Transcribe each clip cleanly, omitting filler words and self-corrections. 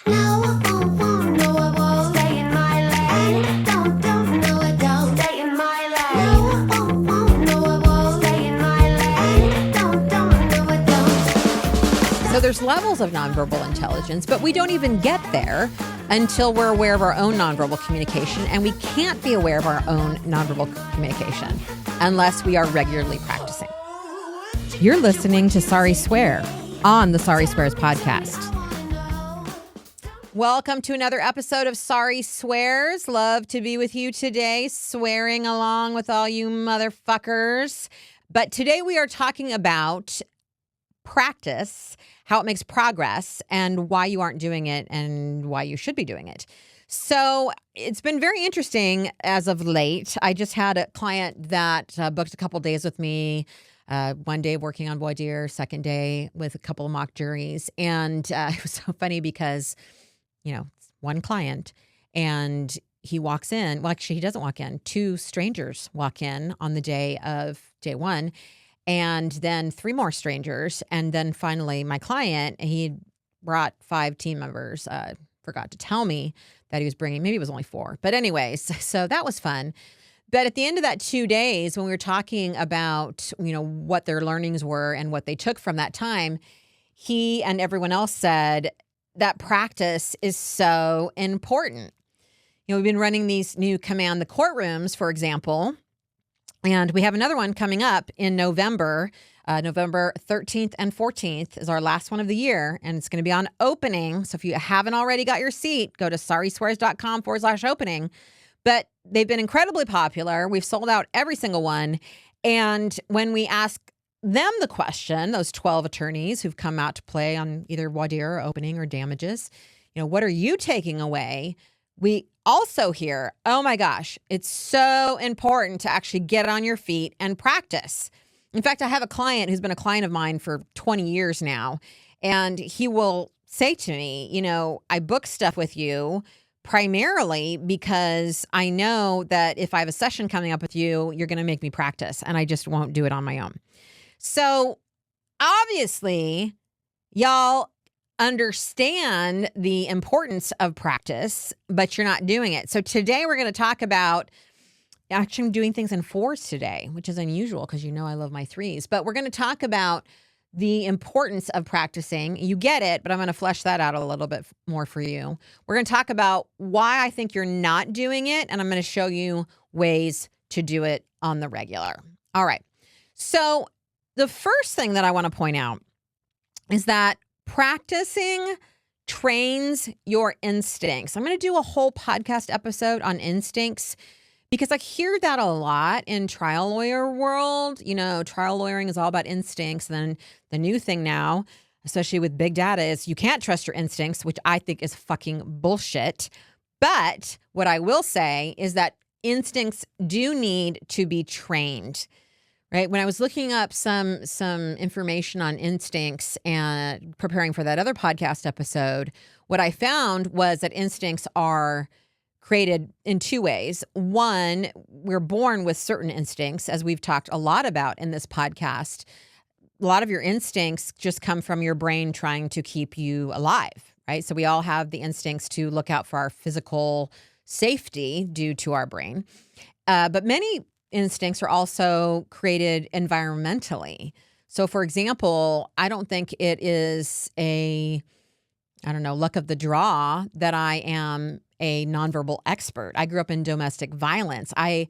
No, I won't, no, I won't stay in my lane. Don't, no, I don't stay in my lane. No, I won't, no, I won't stay in my lane. Don't, no, I don't. So there's levels of nonverbal intelligence, but we don't even get there until we're aware of our own nonverbal communication, and we can't be aware of our own nonverbal communication unless we are regularly practicing. You're listening to Sari Swear on the Sari Swears podcast. Welcome to another episode of Sari Swears. Love to be with you today, swearing along with all you motherfuckers. But today we are talking about practice, how it makes progress, and why you aren't doing it and why you should be doing it. So it's been very interesting as of late. I just had a client that booked a couple days with me. One day working on voir dire, second day with a couple of mock juries. And it was so funny because, you know, it's one client and he walks in. Well, actually, he doesn't walk in. Two strangers walk in on the day of day one. And then three more strangers. And then finally, my client, he brought 5 team members, forgot to tell me that he was bringing, maybe it was only 4. But anyways, so that was fun. But at the end of that 2 days, when we were talking about, you know, what their learnings were and what they took from that time, he and everyone else said that practice is so important. You know, we've been running these new Command the Courtrooms, for example, and we have another one coming up in November. November 13th and 14th is our last one of the year, and it's going to be on opening. So if you haven't already got your seat, go to sariswears.com/opening. But they've been incredibly popular. We've sold out every single one. And when we ask them the question, those 12 attorneys who've come out to play on either voir dire or opening or damages, you know, what are you taking away? We also hear, oh my gosh, it's so important to actually get on your feet and practice. In fact, I have a client who's been a client of mine for 20 years now, and he will say to me, you know, I book stuff with you primarily because I know that if I have a session coming up with you, you're going to make me practice, and I just won't do it on my own. So obviously, y'all understand the importance of practice, but you're not doing it. So today we're going to talk about, actually I'm doing things in 4s today, which is unusual because you know I love my 3s. But we're going to talk about the importance of practicing. You get it, but I'm going to flesh that out a little bit more for you. We're going to talk about why I think you're not doing it, and I'm going to show you ways to do it on the regular. All right. So the first thing that I want to point out is that practicing trains your instincts. I'm going to do a whole podcast episode on instincts because I hear that a lot in trial lawyer world. You know, trial lawyering is all about instincts. And then the new thing now, especially with big data, is you can't trust your instincts, which I think is fucking bullshit. But what I will say is that instincts do need to be trained. Right. When I was looking up some information on instincts and preparing for that other podcast episode, what I found was that instincts are created in 2 ways. One, we're born with certain instincts, as we've talked a lot about in this podcast. A lot of your instincts just come from your brain trying to keep you alive, right? So we all have the instincts to look out for our physical safety due to our brain. But many instincts are also created environmentally. So for example, I don't think it is luck of the draw that I am a nonverbal expert. I grew up in domestic violence. I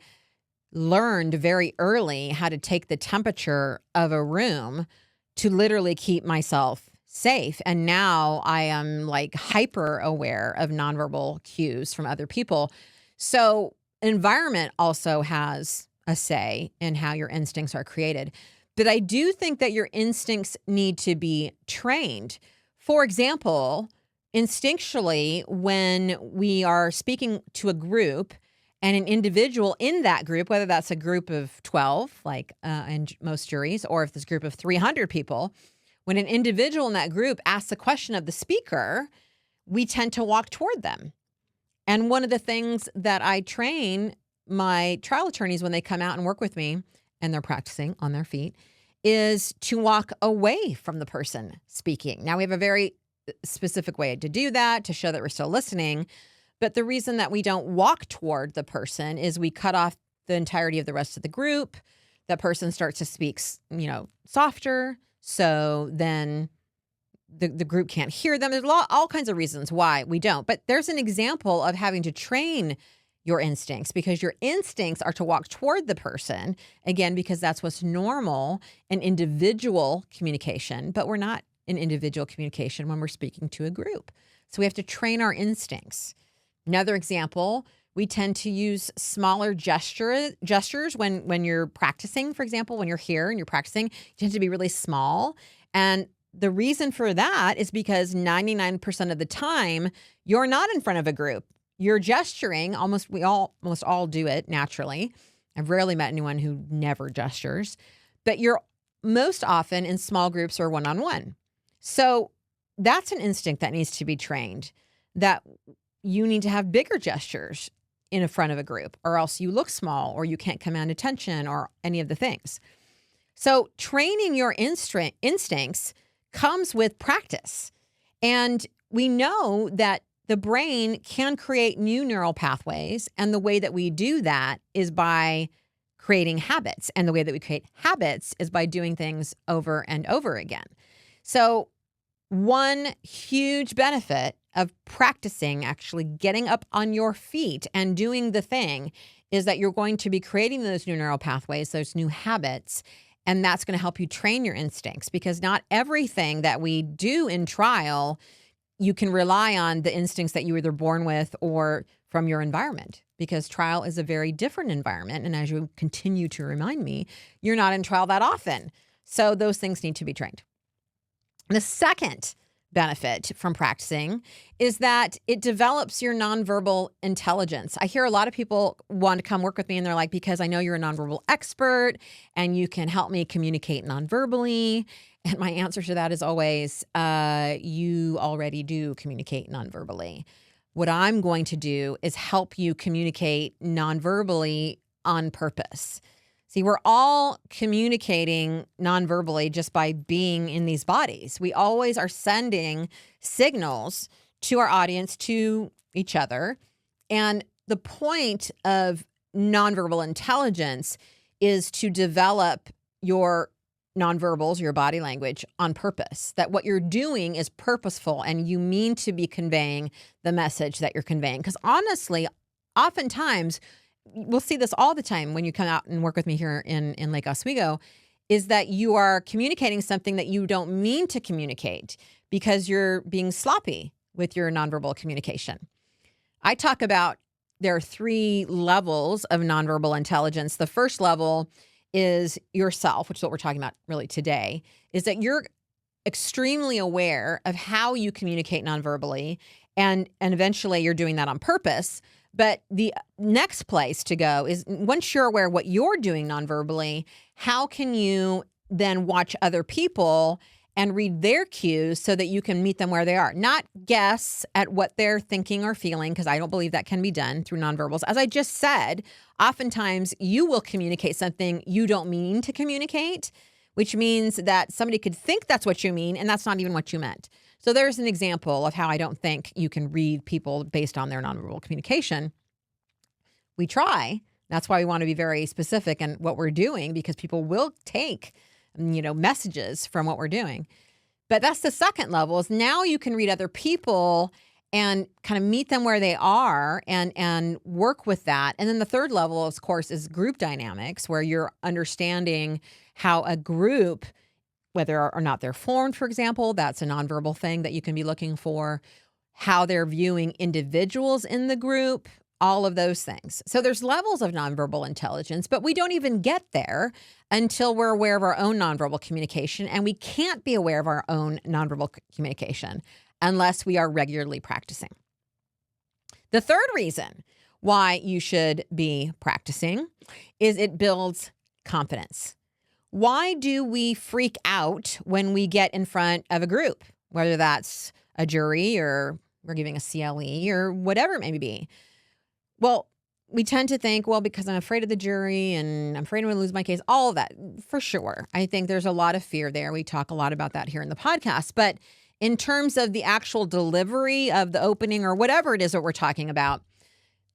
learned very early how to take the temperature of a room to literally keep myself safe. And now I am like hyper aware of nonverbal cues from other people. So environment also has a say in how your instincts are created. But I do think that your instincts need to be trained. For example, instinctually, when we are speaking to a group and an individual in that group, whether that's a group of 12, like in most juries, or if it's a group of 300 people, when an individual in that group asks a question of the speaker, we tend to walk toward them. And one of the things that I train my trial attorneys when they come out and work with me and they're practicing on their feet is to walk away from the person speaking. Now, we have a very specific way to do that to show that we're still listening. But the reason that we don't walk toward the person is we cut off the entirety of the rest of the group. That person starts to speak, softer. So then the group can't hear them. There's all kinds of reasons why we don't. But there's an example of having to train your instincts, because your instincts are to walk toward the person, again, because that's what's normal in individual communication, but we're not in individual communication when we're speaking to a group. So we have to train our instincts. Another example, we tend to use smaller gestures when you're practicing. For example, when you're here and you're practicing, you tend to be really small. And the reason for that is because 99% of the time, you're not in front of a group. You're gesturing. Almost all do it naturally. I've rarely met anyone who never gestures, but you're most often in small groups or one-on-one. So that's an instinct that needs to be trained, that you need to have bigger gestures in front of a group, or else you look small, or you can't command attention, or any of the things. So training your instincts comes with practice. And we know that the brain can create new neural pathways. And the way that we do that is by creating habits. And the way that we create habits is by doing things over and over again. So one huge benefit of practicing, actually getting up on your feet and doing the thing, is that you're going to be creating those new neural pathways, those new habits. And that's going to help you train your instincts, because not everything that we do in trial, you can rely on the instincts that you were either born with or from your environment, because trial is a very different environment. And as you continue to remind me, you're not in trial that often. So those things need to be trained. The second benefit from practicing is that it develops your nonverbal intelligence. I hear a lot of people want to come work with me and they're like, because I know you're a nonverbal expert and you can help me communicate nonverbally. And my answer to that is always, you already do communicate nonverbally. What I'm going to do is help you communicate nonverbally on purpose. See, we're all communicating nonverbally just by being in these bodies. We always are sending signals to our audience, to each other. And the point of nonverbal intelligence is to develop your nonverbals, your body language, on purpose. That what you're doing is purposeful and you mean to be conveying the message that you're conveying. Because honestly, oftentimes, we'll see this all the time when you come out and work with me here in Lake Oswego, is that you are communicating something that you don't mean to communicate because you're being sloppy with your nonverbal communication. I talk about there are 3 levels of nonverbal intelligence. The first level is yourself, which is what we're talking about really today, is that you're extremely aware of how you communicate nonverbally, and eventually you're doing that on purpose. But the next place to go is, once you're aware of what you're doing nonverbally, how can you then watch other people and read their cues so that you can meet them where they are? Not guess at what they're thinking or feeling, because I don't believe that can be done through nonverbals. As I just said, oftentimes you will communicate something you don't mean to communicate, which means that somebody could think that's what you mean, and that's not even what you meant. So there's an example of how I don't think you can read people based on their nonverbal communication. We try. That's why we want to be very specific in what we're doing, because people will take, messages from what we're doing. But that's the second level, is now you can read other people and kind of meet them where they are and work with that. And then the third level, of course, is group dynamics, where you're understanding how a group, whether or not they're formed, for example, that's a nonverbal thing that you can be looking for, how they're viewing individuals in the group, all of those things. So there's levels of nonverbal intelligence, but we don't even get there until we're aware of our own nonverbal communication. And we can't be aware of our own nonverbal communication unless we are regularly practicing. The third reason why you should be practicing is it builds confidence. Why do we freak out when we get in front of a group, whether that's a jury or we're giving a CLE or whatever it may be? Well, we tend to think, well, because I'm afraid of the jury and I'm afraid I'm going to lose my case, all of that, for sure. I think there's a lot of fear there. We talk a lot about that here in the podcast. But in terms of the actual delivery of the opening or whatever it is that we're talking about,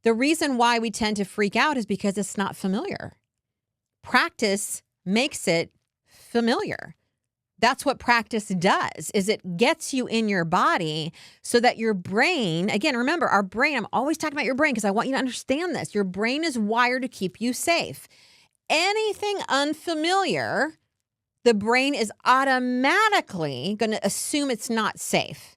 the reason why we tend to freak out is because it's not familiar. Practice makes it familiar. That's what practice does, is it gets you in your body so that your brain, again, remember our brain, I'm always talking about your brain because I want you to understand this. Your brain is wired to keep you safe. Anything unfamiliar, the brain is automatically going to assume it's not safe.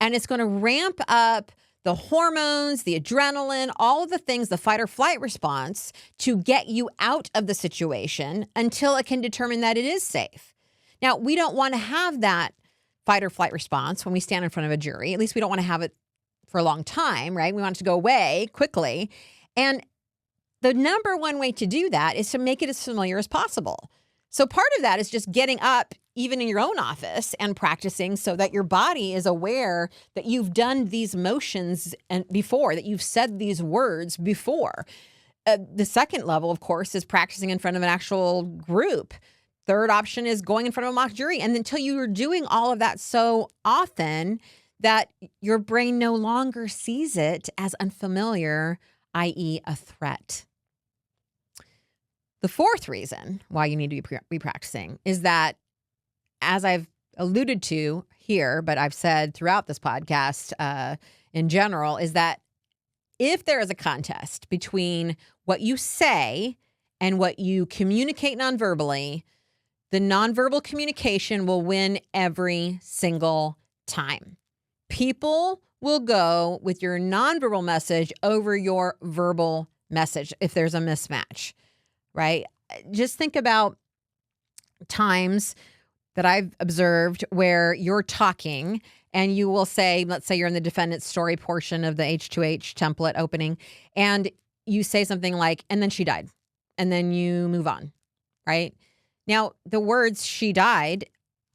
And it's going to ramp up the hormones, the adrenaline, all of the things, the fight or flight response to get you out of the situation until it can determine that it is safe. Now, we don't want to have that fight or flight response when we stand in front of a jury. At least we don't want to have it for a long time, right? We want it to go away quickly. And the number one way to do that is to make it as familiar as possible. So part of that is just getting up, even in your own office, and practicing so that your body is aware that you've done these motions and before, that you've said these words before. The second level, of course, is practicing in front of an actual group. Third option is going in front of a mock jury. And until you are doing all of that so often that your brain no longer sees it as unfamiliar, i.e. a threat. The fourth reason why you need to be practicing is that, as I've alluded to here, but I've said throughout this podcast in general, is that if there is a contest between what you say and what you communicate nonverbally, the nonverbal communication will win every single time. People will go with your nonverbal message over your verbal message if there's a mismatch, right? Just think about times that I've observed where you're talking and you will say, let's say you're in the defendant's story portion of the H2H template opening, and you say something like, and then she died, and then you move on, right? Now, the words she died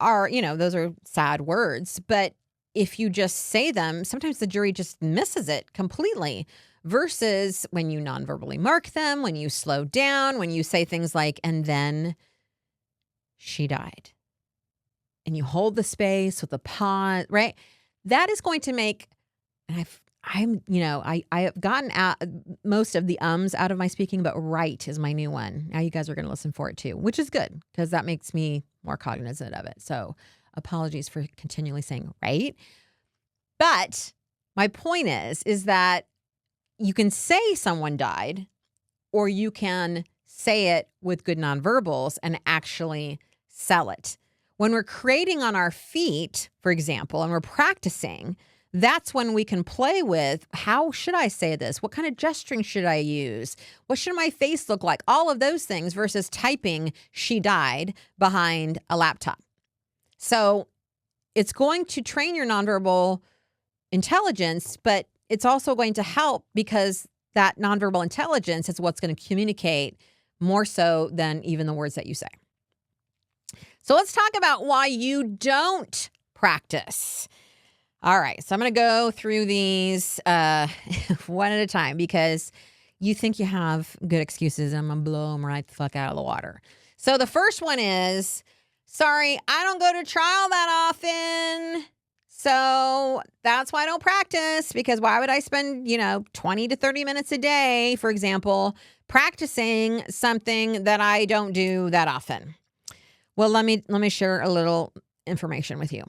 are, those are sad words, but if you just say them, sometimes the jury just misses it completely. Versus when you nonverbally mark them, when you slow down, when you say things like, and then she died. And you hold the space with the pause, right? That is going to make, and I have gotten out most of the ums out of my speaking, but right is my new one. Now you guys are going to listen for it too, which is good because that makes me more cognizant of it. So apologies for continually saying right. But my point is that you can say someone died, or you can say it with good nonverbals and actually sell it. When we're creating on our feet, for example, and we're practicing, that's when we can play with, how should I say this? What kind of gesturing should I use? What should my face look like? All of those things versus typing she died behind a laptop. So it's going to train your nonverbal intelligence, but it's also going to help because that nonverbal intelligence is what's going to communicate more so than even the words that you say. So let's talk about why you don't practice. All right, so I'm going to go through these one at a time because you think you have good excuses and I'm going to blow them right the fuck out of the water. So the first one is, sorry, I don't go to trial that often. So that's why I don't practice, because why would I spend, 20 to 30 minutes a day, for example, practicing something that I don't do that often? Well, let me share a little information with you.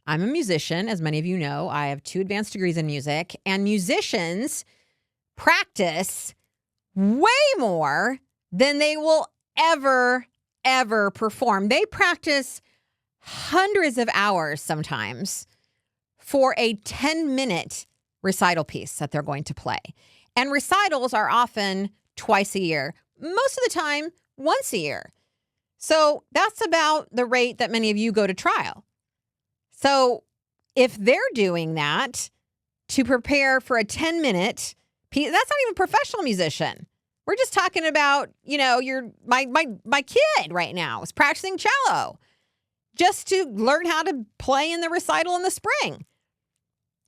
I'm a musician, as many of you know. I have 2 advanced degrees in music, and musicians practice way more than they will ever perform. They practice hundreds of hours sometimes for a 10-minute recital piece that they're going to play. And recitals are often twice a year, most of the time once a year. So that's about the rate that many of you go to trial. So if they're doing that to prepare for a 10-minute piece, that's not even a professional musician. We're just talking about, my kid right now is practicing cello just to learn how to play in the recital in the spring.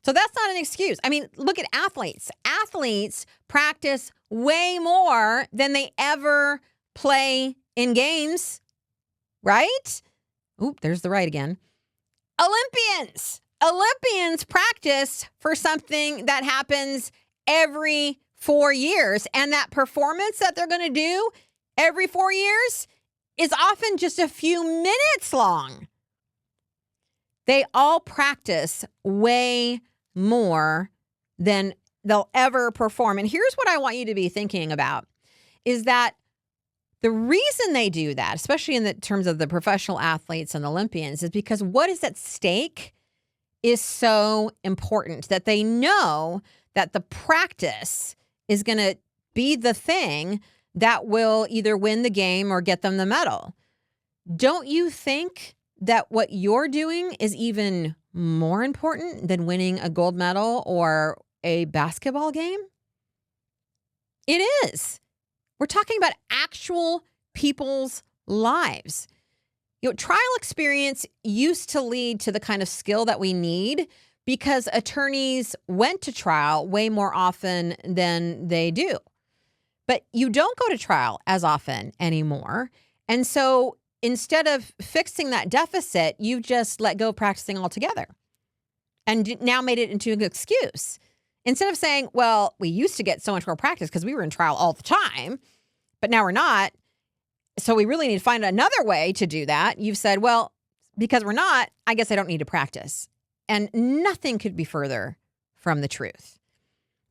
So that's not an excuse. I mean, look at athletes. Athletes practice way more than they ever play in games, right? Oop, there's the right again. Olympians practice for something that happens every 4 years. And that performance that they're going to do every 4 years is often just a few minutes long. They all practice way more than they'll ever perform. And here's what I want you to be thinking about is that the reason they do that, especially in the terms of the professional athletes and Olympians, is because what is at stake is so important that they know that the practice is going to be the thing that will either win the game or get them the medal. Don't you think that what you're doing is even more important than winning a gold medal or a basketball game? It is. We're talking about actual people's lives. Trial experience used to lead to the kind of skill that we need because attorneys went to trial way more often than they do. But you don't go to trial as often anymore. And so instead of fixing that deficit, you just let go of practicing altogether and now made it into an excuse. Instead of saying, well, we used to get so much more practice because we were in trial all the time, but now we're not. So we really need to find another way to do that. You've said, well, because we're not, I guess I don't need to practice. And nothing could be further from the truth.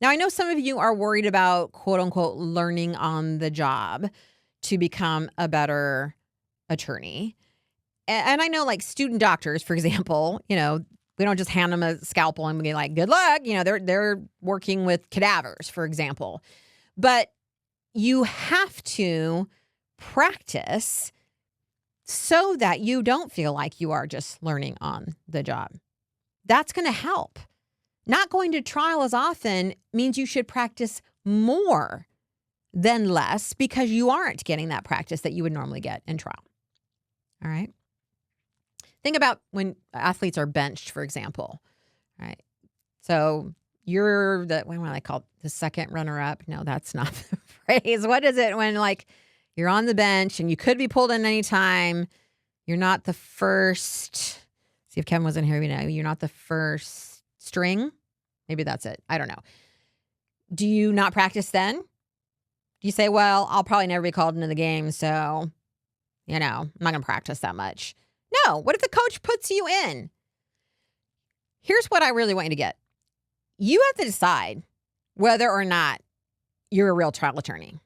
Now, I know some of you are worried about, quote unquote, learning on the job to become a better attorney. And I know like student doctors, for example, we don't just hand them a scalpel and be like, good luck. They're working with cadavers, for example. But you have to practice so that you don't feel like you are just learning on the job. That's going to help. Not going to trial as often means you should practice more than less because you aren't getting that practice that you would normally get in trial. All right. Think about when athletes are benched, for example. All right. So you're what do I call it? The second runner-up? No, that's not the phrase. What is it when you're on the bench and you could be pulled in any time? You're not the first. See if Kevin wasn't here. You're not the first string. Maybe that's it. I don't know. Do you not practice then? Do you say, well, I'll probably never be called into the game, so, I'm not going to practice that much. No. What if the coach puts you in? Here's what I really want you to get. You have to decide whether or not you're a real trial attorney.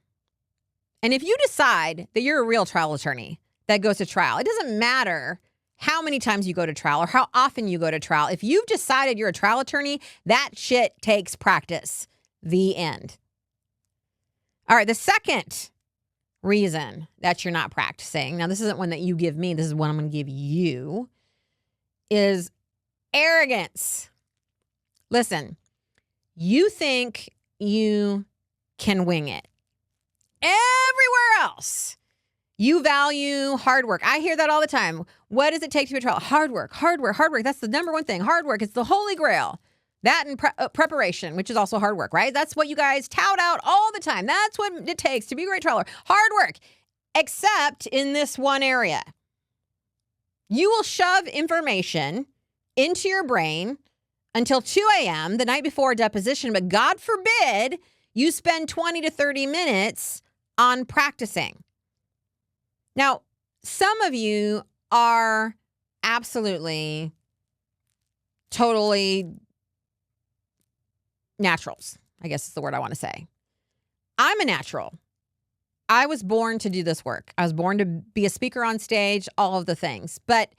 And if you decide that you're a real trial attorney that goes to trial, it doesn't matter how many times you go to trial or how often you go to trial. If you've decided you're a trial attorney, that shit takes practice. The end. All right, the second reason that you're not practicing, now this isn't one that you give me, this is one I'm going to give you, is arrogance. Listen, you think you can wing it. Everywhere else, you value hard work. I hear that all the time. What does it take to be a trial? Hard work, hard work, hard work. That's the number one thing. Hard work. It's the holy grail. That and preparation, which is also hard work, right? That's what you guys tout out all the time. That's what it takes to be a great trialer. Hard work, except in this one area. You will shove information into your brain until 2 a.m. the night before a deposition, but God forbid you spend 20 to 30 minutes on practicing. Now, some of you are absolutely, totally naturals, I guess is the word I want to say. I'm a natural. I was born to do this work. I was born to be a speaker on stage, all of the things. But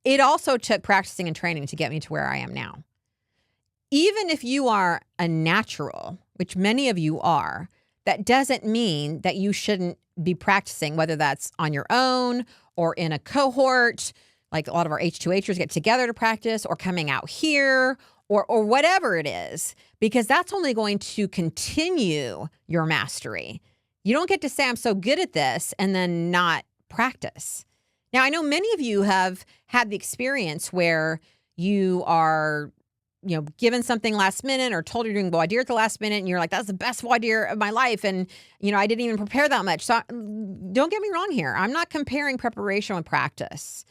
it also took practicing and training to get me to where I am now. Even if you are a natural, which many of you are, that doesn't mean that you shouldn't be practicing, whether that's on your own or in a cohort, like a lot of our H2Hers get together to practice, or coming out here, or whatever it is, because that's only going to continue your mastery. You don't get to say, I'm so good at this, and then not practice. Now, I know many of you have had the experience where you are, given something last minute or told you're doing voir dire at the last minute, and you're like, that's the best voir dire of my life, and, I didn't even prepare that much. So don't get me wrong here. I'm not comparing preparation with practice.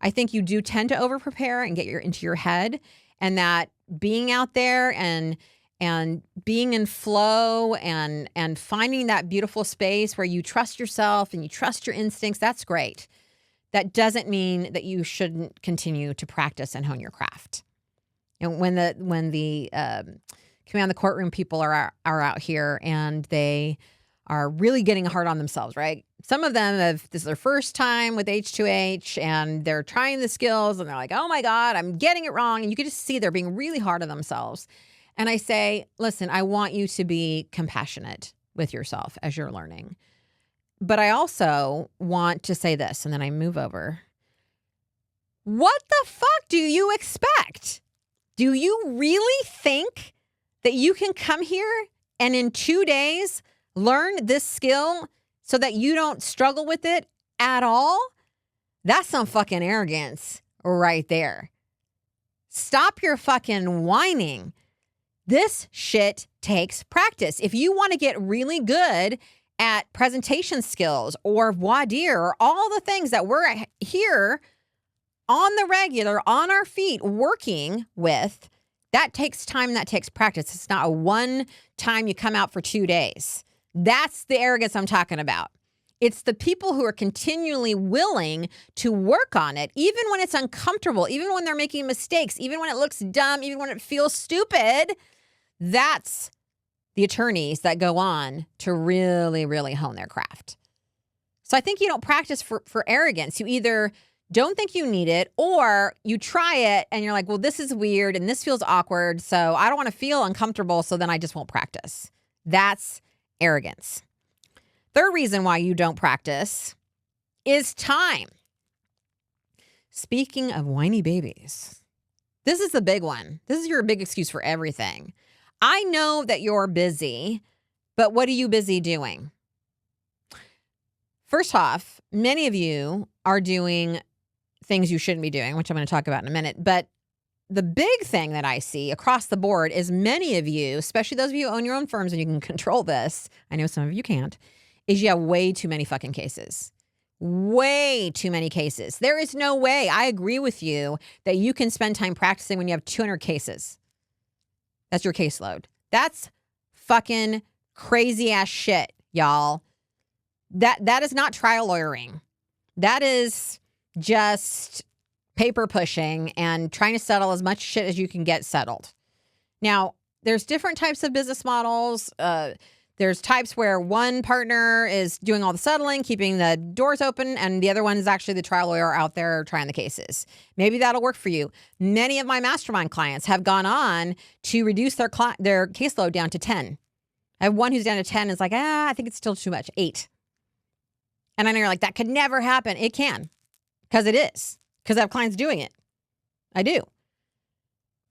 I think you do tend to over prepare and get into your head, and that being out there and being in flow and finding that beautiful space where you trust yourself and you trust your instincts, that's great. That doesn't mean that you shouldn't continue to practice and hone your craft. And when the command the courtroom people are out here and they are really getting hard on themselves, right? Some of them this is their first time with H2H and they're trying the skills and they're like, oh my God, I'm getting it wrong. And you can just see they're being really hard on themselves. And I say, listen, I want you to be compassionate with yourself as you're learning. But I also want to say this, and then I move over. What the fuck do you expect? Do you really think that you can come here and in 2 days learn this skill so that you don't struggle with it at all? That's some fucking arrogance right there. Stop your fucking whining. This shit takes practice. If you want to get really good at presentation skills or voir dire or all the things that we're here on the regular, on our feet, working with, that takes time, that takes practice. It's not a one time you come out for 2 days. That's the arrogance I'm talking about. It's the people who are continually willing to work on it, even when it's uncomfortable, even when they're making mistakes, even when it looks dumb, even when it feels stupid. That's the attorneys that go on to really, really hone their craft. So I think you don't practice for arrogance. You either don't think you need it or you try it and you're like, well, this is weird and this feels awkward, so I don't want to feel uncomfortable, so then I just won't practice. That's arrogance. Third reason why you don't practice is time. Speaking of whiny babies, this is the big one. This is your big excuse for everything. I know that you're busy, but what are you busy doing? First off, many of you are doing things you shouldn't be doing, which I'm going to talk about in a minute. But the big thing that I see across the board is many of you, especially those of you who own your own firms and you can control this, I know some of you can't, is you have way too many fucking cases. Way too many cases. There is no way, I agree with you, that you can spend time practicing when you have 200 cases. That's your caseload. That's fucking crazy ass shit, y'all. That is not trial lawyering. That is just paper pushing and trying to settle as much shit as you can get settled. Now, there's different types of business models. There's types where one partner is doing all the settling, keeping the doors open, and the other one is actually the trial lawyer out there trying the cases. Maybe that'll work for you. Many of my mastermind clients have gone on to reduce their caseload down to 10. I have one who's down to 10 and is like, I think it's still too much, 8. And I know you're like, that could never happen. It can, because it is, because I have clients doing it. I do.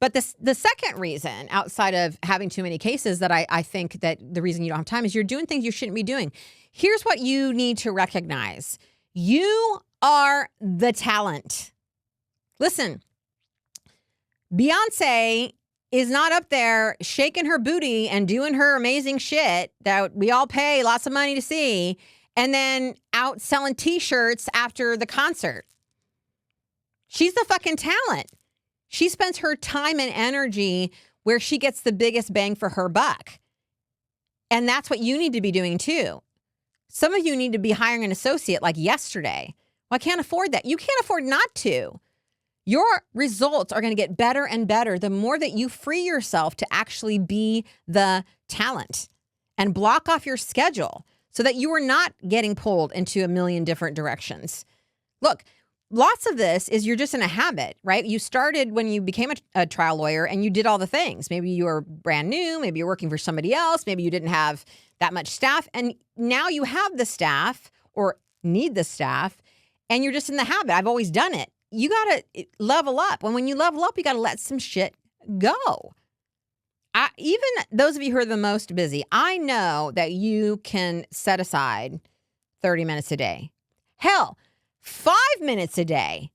But the second reason, outside of having too many cases, that I think that the reason you don't have time is you're doing things you shouldn't be doing. Here's what you need to recognize. You are the talent. Listen, Beyonce is not up there shaking her booty and doing her amazing shit that we all pay lots of money to see, and then out selling t-shirts after the concert. She's the fucking talent. She spends her time and energy where she gets the biggest bang for her buck. And that's what you need to be doing too. Some of you need to be hiring an associate like yesterday. Well, I can't afford that. You can't afford not to. Your results are going to get better and better the more that you free yourself to actually be the talent and block off your schedule so that you are not getting pulled into a million different directions. Look, lots of this is you're just in a habit, right? You started when you became a trial lawyer and you did all the things. Maybe you were brand new. Maybe you're working for somebody else. Maybe you didn't have that much staff. And now you have the staff or need the staff and you're just in the habit. I've always done it. You got to level up. When you level up, you got to let some shit go. Even those of you who are the most busy, I know that you can set aside 30 minutes a day. Hell, 5 minutes a day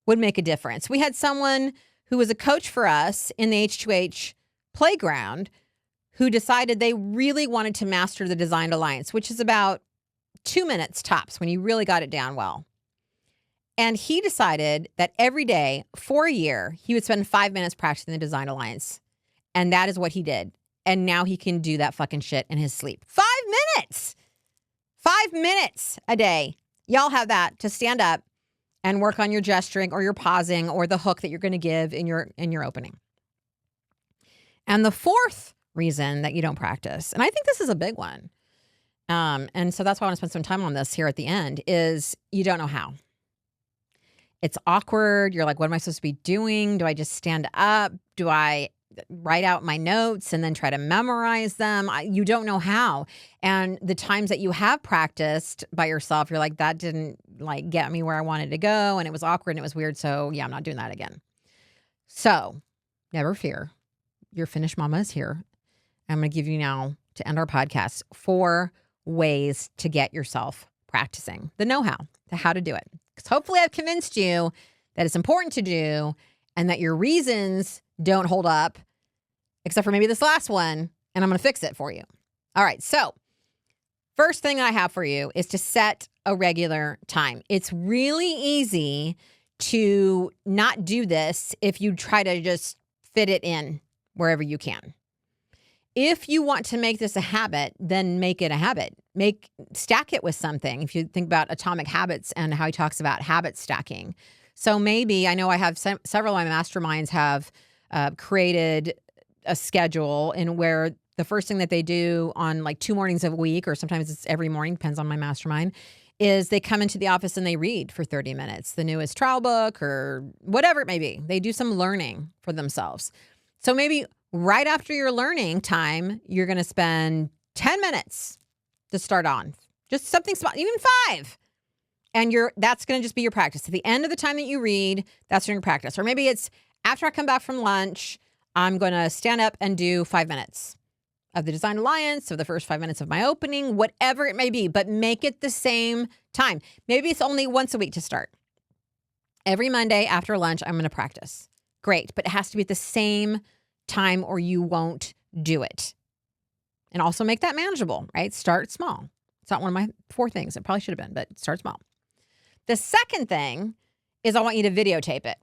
would make a difference. We had someone who was a coach for us in the H2H playground who decided they really wanted to master the Designed Alliance, which is about 2 minutes tops when you really got it down well. And he decided that every day for a year, he would spend 5 minutes practicing the Design Alliance. And that is what he did. And now he can do that fucking shit in his sleep. 5 minutes! 5 minutes a day. Y'all have that to stand up and work on your gesturing or your pausing or the hook that you're going to give in your opening. And the fourth reason that you don't practice, and I think this is a big one, and so that's why I want to spend some time on this here at the end, is you don't know how. It's awkward. You're like, what am I supposed to be doing? Do I just stand up? Do I write out my notes and then try to memorize them? You don't know how. And the times that you have practiced by yourself, you're like, that didn't like get me where I wanted to go, and it was awkward and it was weird. So yeah, I'm not doing that again. So never fear. Your Finnish mama is here. I'm going to give you now, to end our podcast, 4 ways to get yourself practicing the know-how, the how to do it. Because hopefully I've convinced you that it's important to do and that your reasons don't hold up, except for maybe this last one, and I'm going to fix it for you. All right, so first thing I have for you is to set a regular time. It's really easy to not do this if you try to just fit it in wherever you can. If you want to make this a habit, then make it a habit. Stack it with something. If you think about Atomic Habits and how he talks about habit stacking. So maybe, I know I have several of my masterminds have created a schedule in where the first thing that they do on like 2 mornings of a week, or sometimes it's every morning, depends on my mastermind, is they come into the office and they read for 30 minutes, the newest trial book or whatever it may be. They do some learning for themselves. So maybe right after your learning time, you're going to spend 10 minutes to start on. Just something small, even 5. And that's going to just be your practice. At the end of the time that you read, that's your practice. Or maybe it's after I come back from lunch, I'm going to stand up and do 5 minutes of the Design Alliance, of the first 5 minutes of my opening, whatever it may be, but make it the same time. Maybe it's only once a week to start. Every Monday after lunch, I'm going to practice. Great, but it has to be at the same time or you won't do it. And also make that manageable, right? Start small. It's not one of my 4 things. It probably should have been, but start small. The second thing is I want you to videotape it.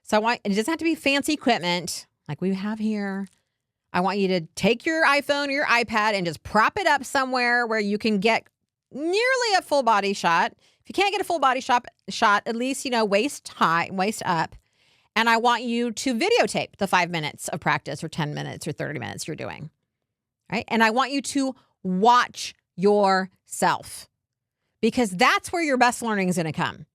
So it doesn't have to be fancy equipment like we have here. I want you to take your iPhone or your iPad and just prop it up somewhere where you can get nearly a full body shot. If you can't get a full body shot, at least, waist high, waist up. And I want you to videotape the 5 minutes of practice or 10 minutes or 30 minutes you're doing, right? And I want you to watch yourself because that's where your best learning is going to come.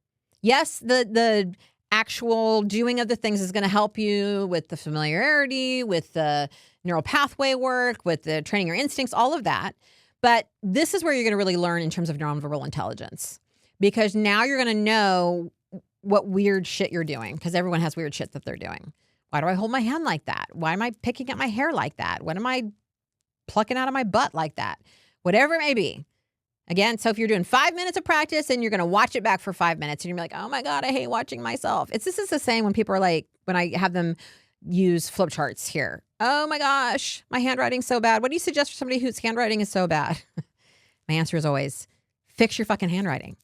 Yes, the actual doing of the things is going to help you with the familiarity, with the neural pathway work, with the training your instincts, all of that. But this is where you're going to really learn in terms of nonverbal intelligence because now you're going to know what weird shit you're doing because everyone has weird shit that they're doing. Why do I hold my hand like that? Why am I picking at my hair like that? What am I plucking out of my butt like that? Whatever it may be. Again, so if you're doing 5 minutes of practice and you're going to watch it back for 5 minutes and you're like, oh my God, I hate watching myself. This is the same when people are like, when I have them use flip charts here. Oh my gosh, my handwriting's so bad. What do you suggest for somebody whose handwriting is so bad? My answer is always fix your fucking handwriting.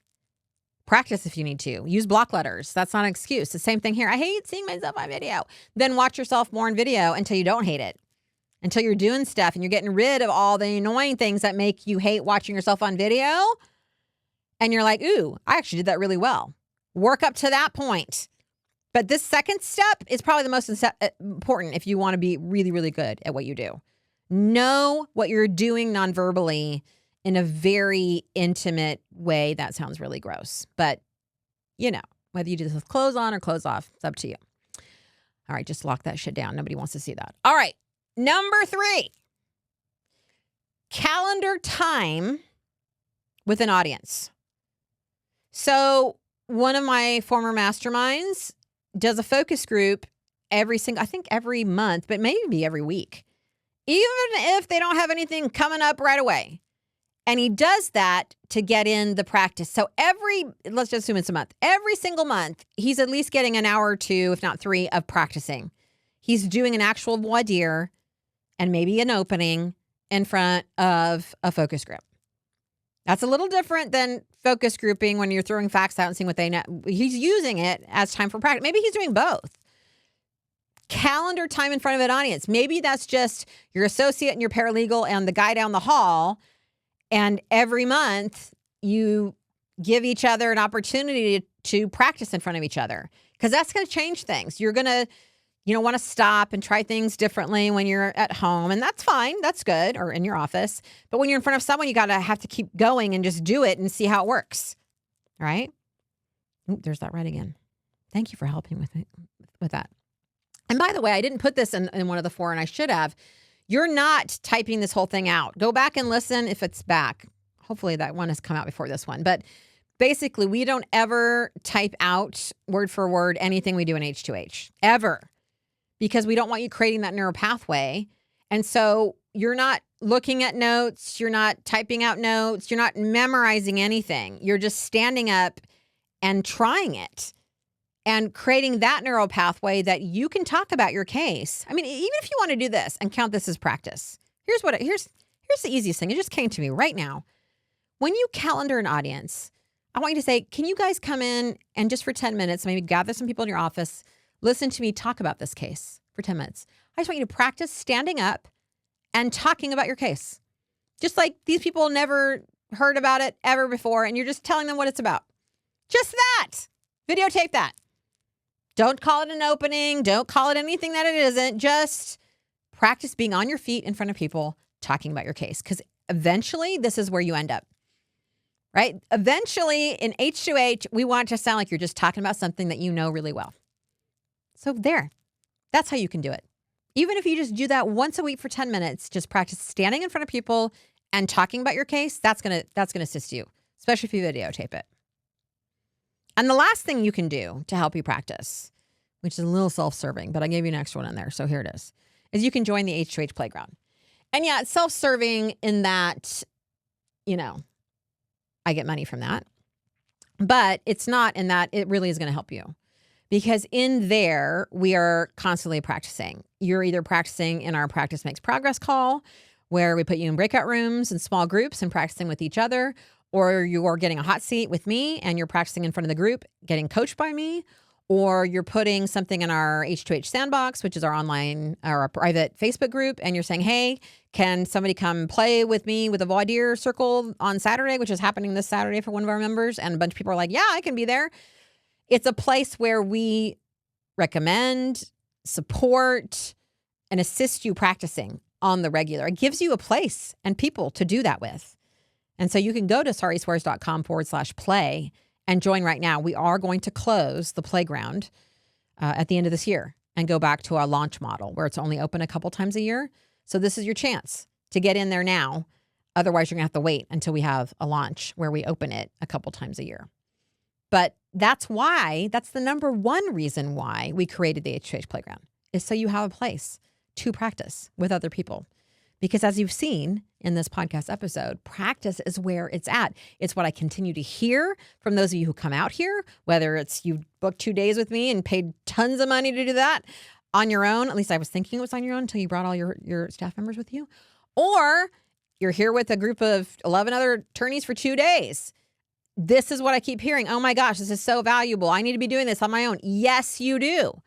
Practice if you need to. Use block letters. That's not an excuse. The same thing here. I hate seeing myself on video. Then watch yourself more in video until you don't hate it. Until you're doing stuff and you're getting rid of all the annoying things that make you hate watching yourself on video. And you're like, ooh, I actually did that really well. Work up to that point. But this second step is probably the most important if you want to be really, really good at what you do. Know what you're doing nonverbally in a very intimate way. That sounds really gross. But, whether you do this with clothes on or clothes off, it's up to you. All right, just lock that shit down. Nobody wants to see that. All right, number 3. Calendar time with an audience. So one of my former masterminds does a focus group I think every month, but maybe every week, even if they don't have anything coming up right away. And he does that to get in the practice. So let's just assume it's a month. Every single month, he's at least getting an hour or 2, if not 3, of practicing. He's doing an actual voir dire and maybe an opening in front of a focus group. That's a little different than focus grouping when you're throwing facts out and seeing what they know. He's using it as time for practice. Maybe he's doing both. Calendar time in front of an audience. Maybe that's just your associate and your paralegal and the guy down the hall. And every month you give each other an opportunity to practice in front of each other, because that's going to change things. You're going to, want to stop and try things differently when you're at home, and that's fine. That's good, or in your office. But when you're in front of someone, you got to have to keep going and just do it and see how it works. Right? Ooh, there's that right again. Thank you for helping with that. And by the way, I didn't put this in one of the 4, and I should have. You're not typing this whole thing out. Go back and listen if it's back. Hopefully that one has come out before this one. But basically, we don't ever type out word for word anything we do in H2H, ever, because we don't want you creating that neural pathway. And so you're not looking at notes. You're not typing out notes. You're not memorizing anything. You're just standing up and trying it and creating that neural pathway that you can talk about your case. I mean, even if you want to do this and count this as practice, here's the easiest thing. It just came to me right now. When you calendar an audience, I want you to say, can you guys come in and just for 10 minutes, maybe gather some people in your office, listen to me talk about this case for 10 minutes. I just want you to practice standing up and talking about your case. Just like these people never heard about it ever before, and you're just telling them what it's about. Just that. Videotape that. Don't call it an opening. Don't call it anything that it isn't. Just practice being on your feet in front of people talking about your case, because eventually this is where you end up. Right? Eventually, in H2H, we want it to sound like you're just talking about something that you know really well. So there, that's how you can do it. Even if you just do that once a week for 10 minutes, just practice standing in front of people and talking about your case. That's gonna assist you, especially if you videotape it. And the last thing you can do to help you practice, which is a little self-serving, but I gave you an extra one in there, so here it is you can join the H2H playground. And yeah, it's self-serving in that, I get money from that. But it's not in that it really is going to help you. Because in there, we are constantly practicing. You're either practicing in our Practice Makes Progress call, where we put you in breakout rooms and small groups and practicing with each other, or you're getting a hot seat with me and you're practicing in front of the group, getting coached by me, or you're putting something in our H2H sandbox, which is our online or our private Facebook group, and you're saying, hey, can somebody come play with me with a voir dire circle on Saturday, which is happening this Saturday for one of our members, and a bunch of people are like, yeah, I can be there. It's a place where we recommend, support, and assist you practicing on the regular. It gives you a place and people to do that with. And so you can go to sariswears.com/play and join right now. We are going to close the playground at the end of this year and go back to our launch model where it's only open a couple times a year. So this is your chance to get in there now. Otherwise, you're going to have to wait until we have a launch where we open it a couple times a year. But that's the number one reason why we created the H2H playground, is so you have a place to practice with other people. Because as you've seen in this podcast episode, practice is where it's at. It's what I continue to hear from those of you who come out here, whether it's you booked 2 days with me and paid tons of money to do that on your own. At least I was thinking it was on your own until you brought all your staff members with you. Or you're here with a group of 11 other attorneys for 2 days. This is what I keep hearing. Oh my gosh, this is so valuable. I need to be doing this on my own. Yes, you do.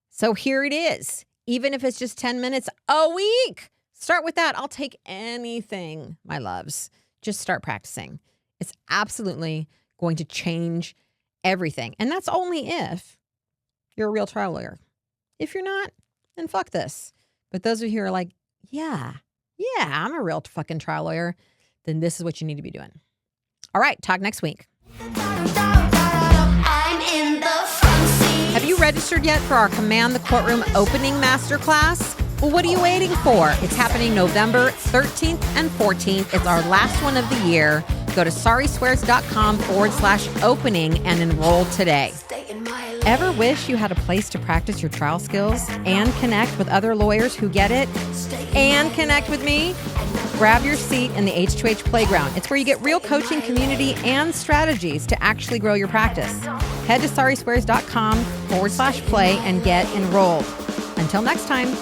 So here it is. Even if it's just 10 minutes a week, start with that. I'll take anything, my loves. Just start practicing. It's absolutely going to change everything. And that's only if you're a real trial lawyer. If you're not, then fuck this. But those of you who are like, yeah, I'm a real fucking trial lawyer, then this is what you need to be doing. All right, talk next week. I'm in the front seat. Have you registered yet for our Command the Courtroom opening masterclass? Well, what are you waiting for? It's happening November 13th and 14th. It's our last one of the year. Go to sariswears.com/opening and enroll today. Stay in my lane. Ever wish you had a place to practice your trial skills and connect with other lawyers who get it and connect with me? Grab your seat in the H2H playground. It's where you get real coaching, community, and strategies to actually grow your practice. Head to sariswears.com/play and get enrolled. Until next time.